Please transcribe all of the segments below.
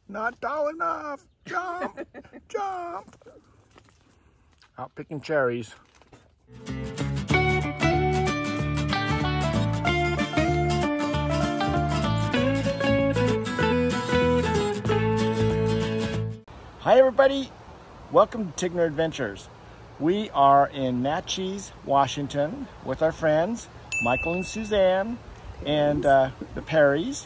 Not tall enough. Jump, jump. Out picking cherries. Hi everybody, welcome to Tigner Adventures. We are in Naches, Washington with our friends, Michael and Suzanne and the Perrys.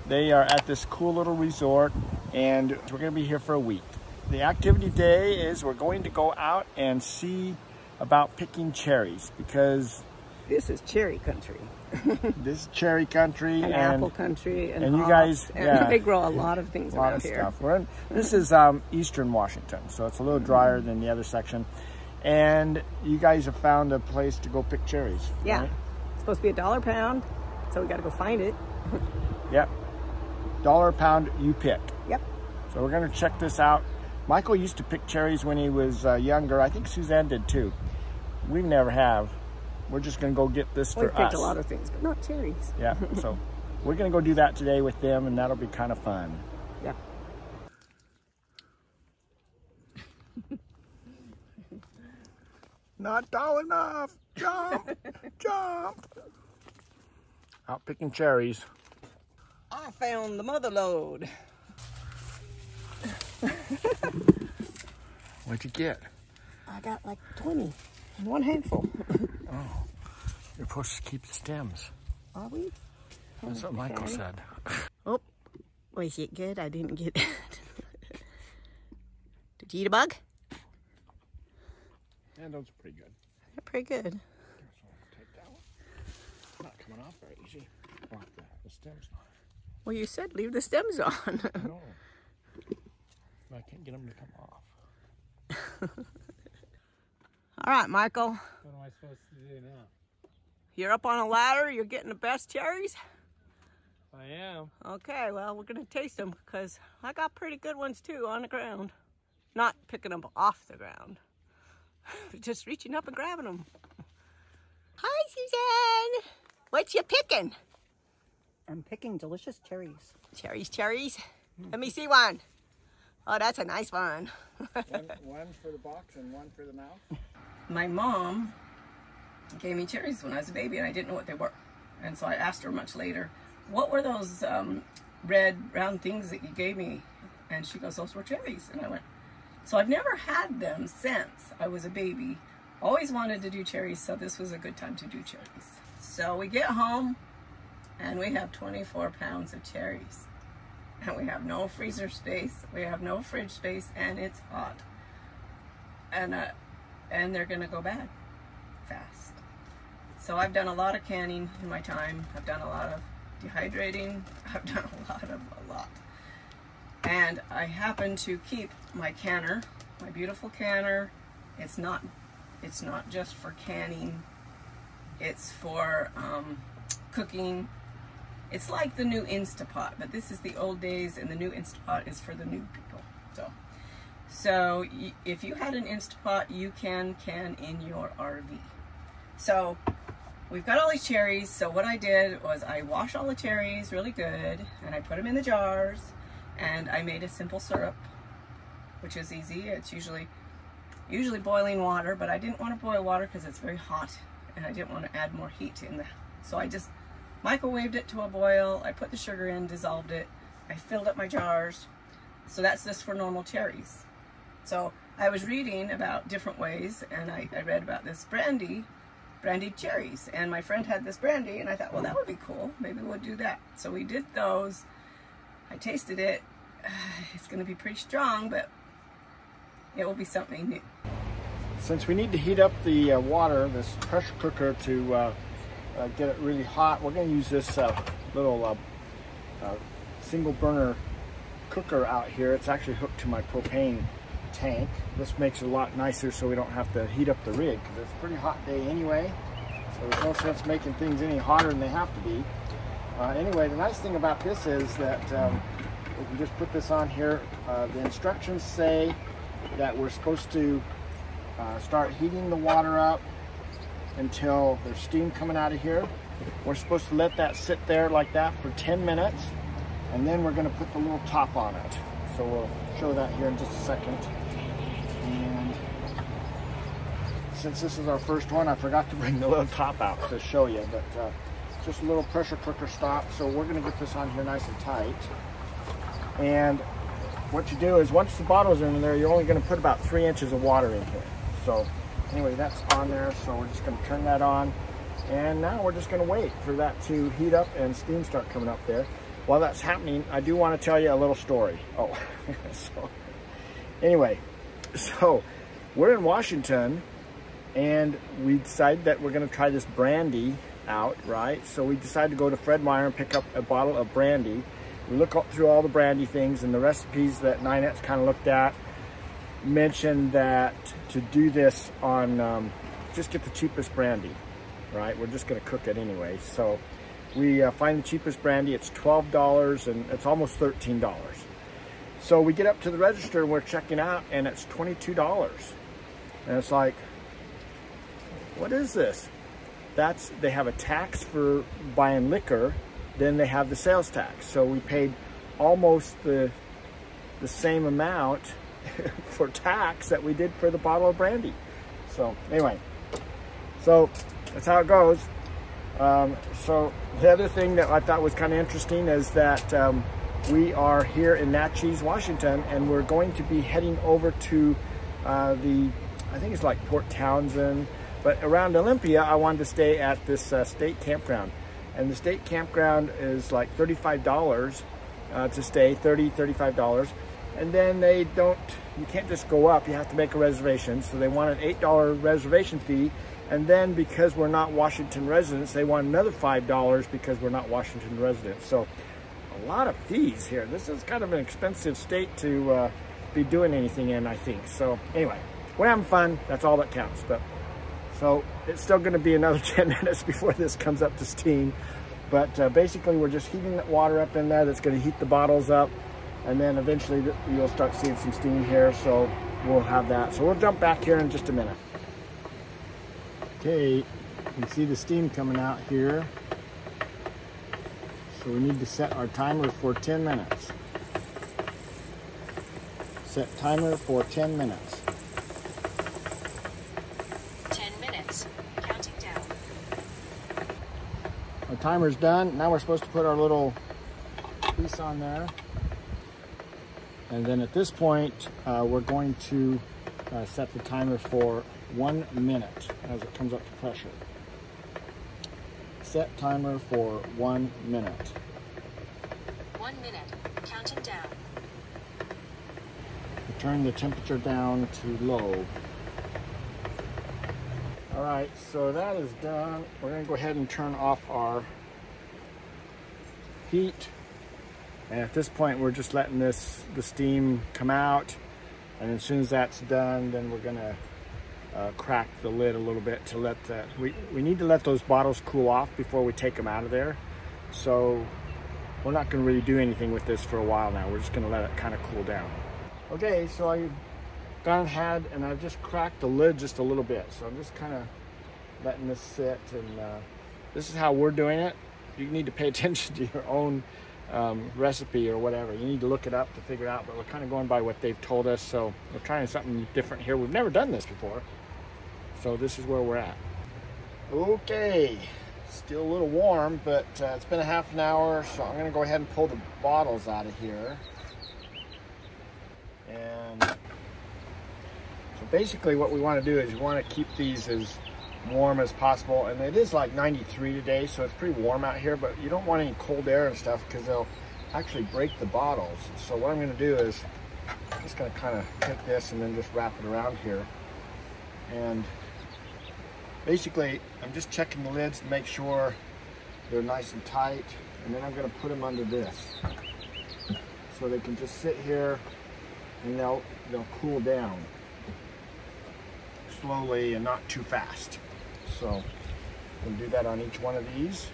They are at this cool little resort and we're going to be here for a week. The activity day is we're going to go out and see about picking cherries because this is cherry country. This is cherry country and apple country and you guys, yeah, they grow a lot of things around here. Stuff. This is eastern Washington, so it's a little drier than the other section. And you guys have found a place to go pick cherries. Yeah, right? It's supposed to be $1 a pound, so we got to go find it. Yep, $1 a pound you pick. Yep. So we're gonna check this out. Michael used to pick cherries when he was younger. I think Suzanne did too. We never have. We're just gonna go get this for us. We've picked a lot of things, but not cherries. Yeah, so we're gonna go do that today with them and that'll be kind of fun. Yeah. Not tall enough. Jump, jump. Out picking cherries. I found the mother lode. What'd you get? I got like 20 in one handful. Oh, you're supposed to keep the stems. Are we? That's what Michael said. Oh, was it good? I didn't get it. Did you eat a bug? Yeah, those are pretty good. They're pretty good. Take that one. Not coming off very easy. Off the stems not. Well, you said leave the stems on. No. I can't get them to come off. All right, Michael. What am I supposed to do now? You're up on a ladder. You're getting the best cherries. I am. Okay, well, we're going to taste them because I got pretty good ones too on the ground. Not picking them off the ground. Just reaching up and grabbing them. Hi, Suzanne. What you picking? I'm picking delicious cherries. Cherries, cherries. Let me see one. Oh, that's a nice one. one for the box and one for the mouth. My mom gave me cherries when I was a baby and I didn't know what they were. And so I asked her much later, what were those red round things that you gave me? And she goes, those were cherries. And I went, so I've never had them since I was a baby. Always wanted to do cherries, so this was a good time to do cherries. So we get home and we have 24 pounds of cherries. And we have no freezer space, we have no fridge space, and it's hot. And they're gonna go bad fast. So I've done a lot of canning in my time. I've done a lot of dehydrating. I've done a lot. And I happen to keep my canner, my beautiful canner. It's not just for canning. It's for cooking. It's like the new Instapot, but this is the old days, and the new Instapot is for the new people. So if you had an Instapot, you can can in your RV. So we've got all these cherries. So what I did was I washed all the cherries really good, and I put them in the jars, and I made a simple syrup, which is easy. It's usually boiling water, but I didn't want to boil water because it's very hot, and I didn't want to add more heat in so I just microwaved it to a boil. I put the sugar in, dissolved it. I filled up my jars. So that's just for normal cherries. So I was reading about different ways, and I read about this brandied cherries. And my friend had this brandy, and I thought, well, that would be cool. Maybe we'll do that. So we did those. I tasted it. It's going to be pretty strong, but it will be something new. Since we need to heat up the water, this pressure cooker to get it really hot, we're going to use this little single burner cooker out here. It's actually hooked to my propane tank. This makes it a lot nicer so we don't have to heat up the rig because it's a pretty hot day anyway. So there's no sense making things any hotter than they have to be. Anyway, the nice thing about this is that we can just put this on here. The instructions say that we're supposed to start heating the water up until there's steam coming out of here. We're supposed to let that sit there like that for 10 minutes, and then we're going to put the little top on it. So we'll show that here in just a second. And since this is our first one, I forgot to bring the little top out to show you, but just a little pressure cooker stop. So we're going to get this on here nice and tight. And what you do is once the bottles are in there, you're only going to put about 3 inches of water in here. So anyway, that's on there. So we're just going to turn that on. And now we're just going to wait for that to heat up and steam start coming up there. While that's happening, I do want to tell you a little story. Oh, so anyway, so we're in Washington and we decided that we're going to try this brandy out, right? So we decided to go to Fred Meyer and pick up a bottle of brandy. We look up through all the brandy things, and the recipes that Ninette's kind of looked at mentioned that to do this on, just get the cheapest brandy, right? We're just going to cook it anyway. So we find the cheapest brandy. It's $12 and it's almost $13. So we get up to the register and we're checking out and it's $22. And it's like, what is this? They have a tax for buying liquor, then they have the sales tax. So we paid almost the same amount for tax that we did for the bottle of brandy. So anyway, so that's how it goes. So the other thing that I thought was kind of interesting is that we are here in Naches, Washington, and we're going to be heading over to I think it's like Port Townsend, but around Olympia, I wanted to stay at this state campground. And the state campground is like $35 to stay, $35. And then you can't just go up, you have to make a reservation. So they want an $8 reservation fee. And then because we're not Washington residents, they want another $5 because we're not Washington residents. So a lot of fees here. This is kind of an expensive state to be doing anything in, I think. So anyway, we're having fun. That's all that counts. So it's still going to be another 10 minutes before this comes up to steam. But basically, we're just heating the water up in there. That's going to heat the bottles up. And then eventually you'll start seeing some steam here. So we'll have that. So we'll jump back here in just a minute. Okay, you can see the steam coming out here. So we need to set our timer for 10 minutes. Set timer for 10 minutes. 10 minutes, counting down. Our timer's done. Now we're supposed to put our little piece on there. And then at this point, we're going to set the timer for 1 minute as it comes up to pressure. Set timer for 1 minute. 1 minute, counting down. Turn the temperature down to low. All right, so that is done. We're gonna go ahead and turn off our heat. And at this point, we're just letting the steam come out. And as soon as that's done, then we're gonna crack the lid a little bit to let we need to let those bottles cool off before we take them out of there. So we're not gonna really do anything with this for a while now. We're just gonna let it kind of cool down. Okay, so I've gone ahead and I've just cracked the lid just a little bit. So I'm just kind of letting this sit, and this is how we're doing it. You need to pay attention to your own recipe or whatever. You need to look it up to figure it out, but we're kind of going by what they've told us. So we're trying something different here. We've never done this before. So this is where we're at. Okay, still a little warm, but it's been a half an hour. So I'm gonna go ahead and pull the bottles out of here. And so basically what we want to do is we want to keep these as warm as possible. And it is like 93 today, so it's pretty warm out here, but you don't want any cold air and stuff because they'll actually break the bottles. So what I'm going to do is I'm just going to kind of take this and then just wrap it around here. And basically I'm just checking the lids to make sure they're nice and tight. And then I'm going to put them under this so they can just sit here and they'll cool down slowly and not too fast. So we'll do that on each one of these.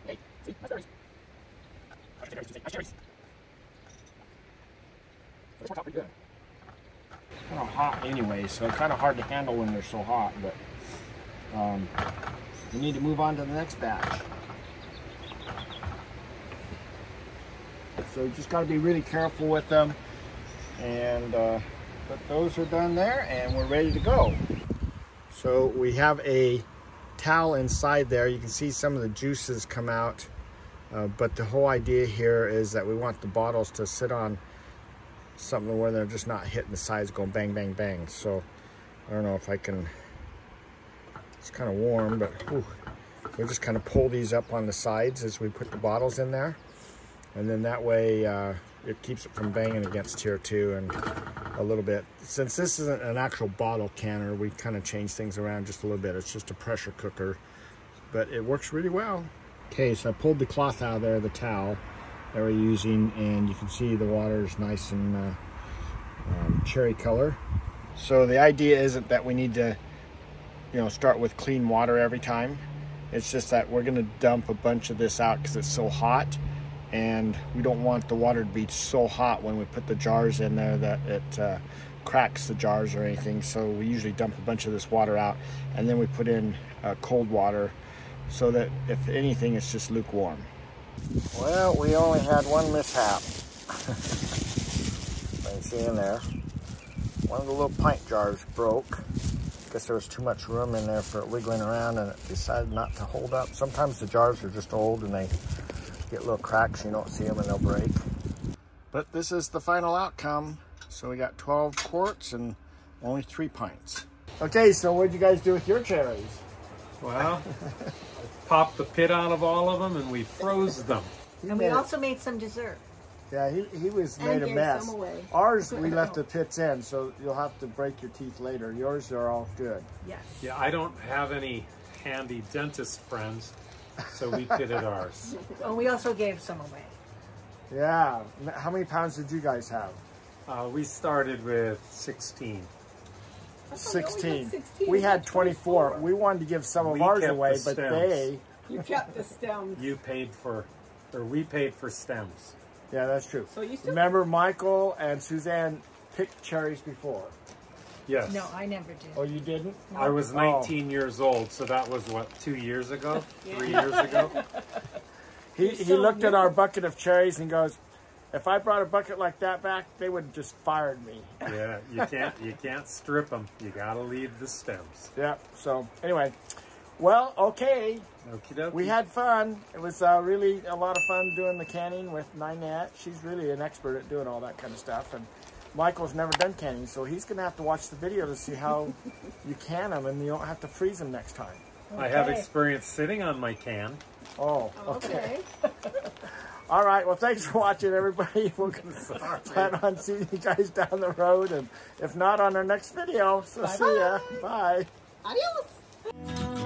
Hey, see, my cherries. Cherries. This works out pretty good. Kind of hot anyway, so kind of hard to handle when they're so hot, but we need to move on to the next batch. So you just got to be really careful with them. And but those are done there, and we're ready to go. So we have a towel inside there. You can see some of the juices come out. But the whole idea here is that we want the bottles to sit on something where they're just not hitting the sides going bang, bang, bang. So I don't know if I can, it's kind of warm, but we'll just kind of pull these up on the sides as we put the bottles in there. And then that way it keeps it from banging against here too, and a little bit. Since this isn't an actual bottle canner, we kind of change things around just a little bit. It's just a pressure cooker, but it works really well. Okay, so I pulled the cloth out of there, the towel that we're using, and you can see the water is nice and cherry color. So the idea isn't that we need to, you know, start with clean water every time. It's just that we're going to dump a bunch of this out because it's so hot, and we don't want the water to be so hot when we put the jars in there that it cracks the jars or anything. So we usually dump a bunch of this water out, and then we put in cold water, so that if anything, it's just lukewarm. Well, we only had one mishap. You can see in there, one of the little pint jars broke. Guess there was too much room in there for it wiggling around, and it decided not to hold up. Sometimes the jars are just old and they get little cracks, you don't see them and they'll break. But this is the final outcome. So we got 12 quarts and only 3 pints. Okay, so what did you guys do with your cherries? Well, popped the pit out of all of them and we froze them. And we also made some dessert. Yeah, he was made a mess. Ours, we left the pits in, so you'll have to break your teeth later. Yours are all good. Yes. Yeah, I don't have any handy dentist friends, so we pitted ours. Oh, we also gave some away. Yeah. How many pounds did you guys have? We started with 16. 16. We had 24. We wanted to give some of ours away, but they... You kept the stems. You paid for, or we paid for stems. Yeah, that's true. So you still... Remember, Michael and Suzanne picked cherries before? Yes. No, I never did. Oh, you didn't? No. I was 19 years old, so that was, what, 2 years ago? 3 years ago? He looked at our bucket of cherries and goes, if I brought a bucket like that back, they would have just fired me. Yeah, you can't strip them. You gotta leave the stems. Yeah, so anyway, well, okay. Okie dokie. We had fun. It was really a lot of fun doing the canning with Ninette. She's really an expert at doing all that kind of stuff. And Michael's never done canning, so he's going to have to watch the video to see how you can them, and you don't have to freeze them next time. Okay. I have experience sitting on my can. Oh, okay. All right, well, thanks for watching, everybody. We'll plan on seeing you guys down the road, and if not, on our next video. So see ya. Bye. Adios.